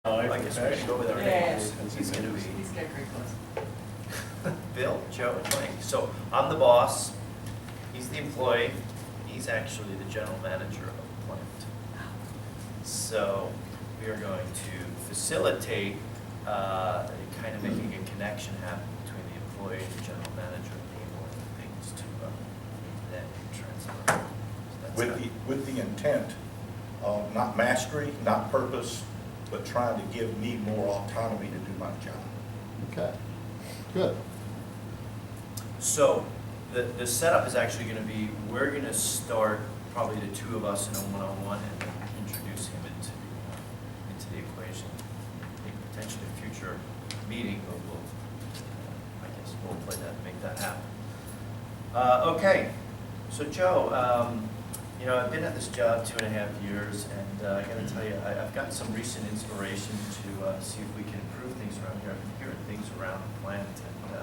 I guess we should go with our names. He's It's gonna be got great clothes. Bill, Joe, and Mike. So I'm the boss, he's the employee, he's actually the general manager of the plant. So we are going to facilitate kind of making a connection happen between the employee and the general manager, enabling things to then transfer. So that's With the intent of not mastery, not purpose, but trying to give me more autonomy to do my job. Okay, good. So the setup is actually going to be, we're going to start probably the two of us in a one-on-one and then introduce him into the equation. Maybe potentially a future meeting, but we'll, I guess we'll play that, make that happen. Okay, so Joe, you know, I've been at this job 2.5 years, and I got to tell you, I've gotten some recent inspiration to see if we can improve things around here. I've been hearing things around the plant, and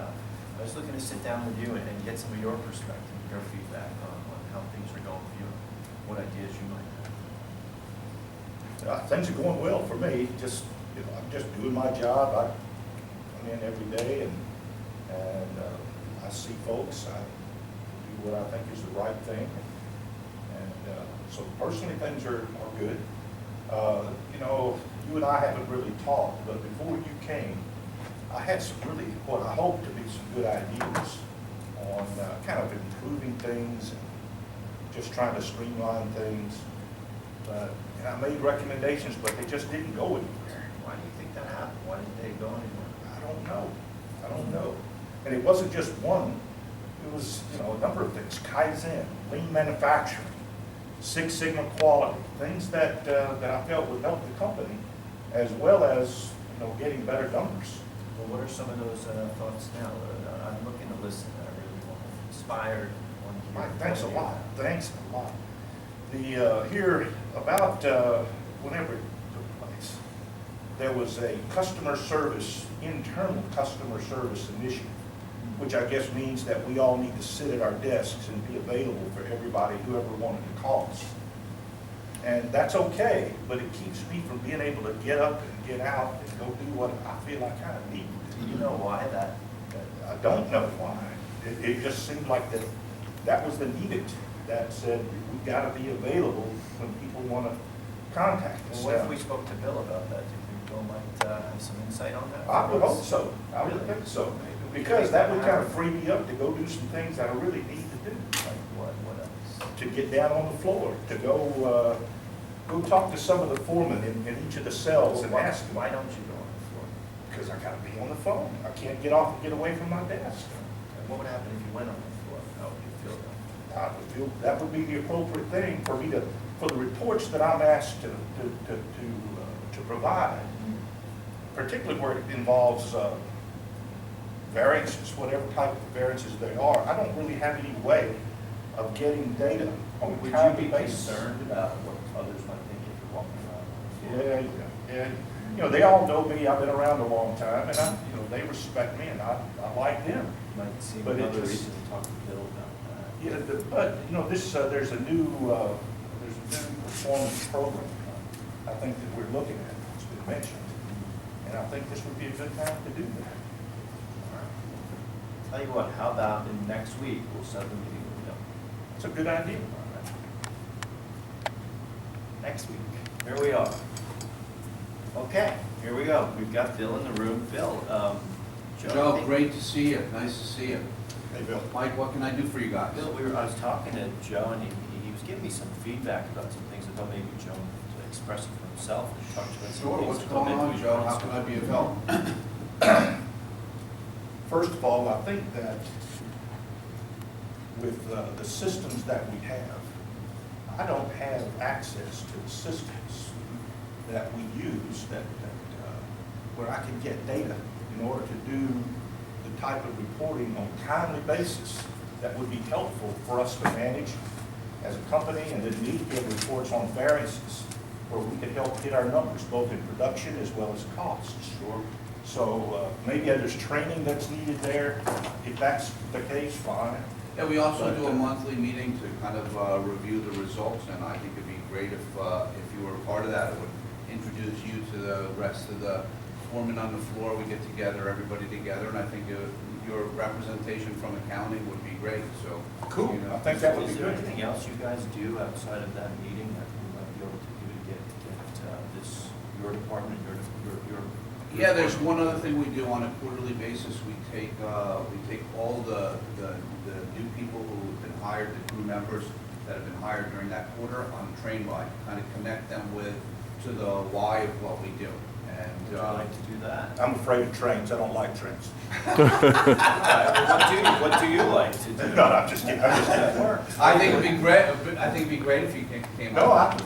I was looking to sit down with you and get some of your perspective, your feedback on how things are going for you, what ideas you might have. Things are going well for me. Just, you know, I'm just doing my job. I come in every day and I see folks. I do what I think is the right thing. So personally, things are good. You know, you and I haven't really talked, but before you came, I had some really, what I hope to be some good ideas on kind of improving things and just trying to streamline things. But and I made recommendations, but they just didn't go anywhere. Why do you think that happened? Why didn't they go anywhere? I don't know. I don't know. And it wasn't just one. It was, you know, a number of things. Kaizen, lean manufacturing, Six Sigma quality, things that I felt would help the company, as well as, you know, getting better numbers. Well, what are some of those thoughts now? I'm looking to listen. I really want to inspire. Mike, thanks a lot. Thanks a lot. The here about whenever it took place, there was a customer service, internal customer service initiative, which I guess means that we all need to sit at our desks and be available for everybody, whoever wanted to call us. And that's okay, but it keeps me from being able to get up and get out and go do what I feel I kind of need to Do do. you know why that? I don't know why. It just seemed like that was the edict that said we got to be available when people want to contact us. Well, what if we spoke to Bill about that? Do you think Bill might have some insight on that? I would hope so. I would think so. Because that would kind of free me up to go do some things that I really need to do. Like what else? To get down on the floor, to go talk to some of the foremen in each of the cells and ask them. Why don't you go on the floor? Because I gotta be on the phone. I can't get off and get away from my desk. And what would happen if you went on the floor? How would you feel then? I would feel that would be the appropriate thing for me to, for the reports that I'm asked to provide, particularly where it involves variances, whatever type of variances they are. I don't really have any way of getting data on a Would you timely be basis. concerned about what others might think if you're walking around? Yeah. You know, they all know me. I've been around a long time, and you know, they respect me, and I like them. Might seem But it another just- reason to talk to Bill about that. Yeah, but you know, this there's a new performance program. I think that we're looking at. It's been mentioned, and I think this would be a good time to do that. Tell you what, how about in next week, we'll set the meeting with Bill. It's a good idea. Next week, here we are. Okay, here we go. We've got Bill in the room. Bill, Joe, anything? great to see you. Nice to see you. Hey, Bill. Mike, what can I do for you guys? Bill, I was talking to Joe, and he was giving me some feedback about some things. I thought maybe Joe to express it for himself and talk to us. Sure, what's going on, Joe? How can I be of help? First of all, I think that with the systems that we have, I don't have access to the systems that we use where I can get data in order to do the type of reporting on a timely basis that would be helpful for us to manage as a company, and then need to give reports on variances where we could help hit our numbers, both in production as well as costs. Sure. So maybe there's training that's needed there. If that's the case, fine. Yeah, we also But, do a monthly meeting to kind of review the results, and I think it'd be great if you were a part of that. It would introduce you to the rest of the foremen on the floor. We get together, everybody together, and I think your representation from accounting would be great, so. Cool. you know. I think that would be Is there good. anything else you guys do outside of that meeting that we might be able to do to get this, your department, your? Yeah, there's one other thing we do on a quarterly basis. We take all the new people who have been hired, the crew members that have been hired during that quarter on a train ride, kind of connect them to the why of what we do. And Would you like to do that? I'm afraid of trains. I don't like trains. What do you like to do? No, I'm just kidding. I'm just kidding. I think it'd be great. I think it'd be great if you came. No, up.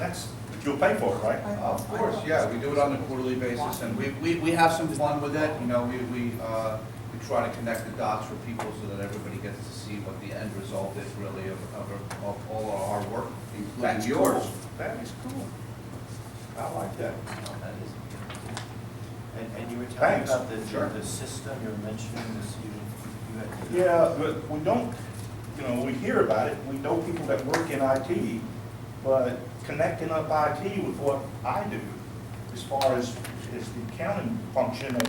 you'll pay for it, right? Of course, yeah. We do it on a quarterly basis, and we have some fun with it. You know, we try to connect the dots for people so that everybody gets to see what the end result is really of all our hard work, including That's yours. cool. That is cool. I like that. Oh, that is. And you were talking Thanks. about Sure. the system, you were mentioning this, you had. Yeah, but we don't, we hear about it, we know people that work in IT, but connecting up IT with what I do, as far as the accounting function of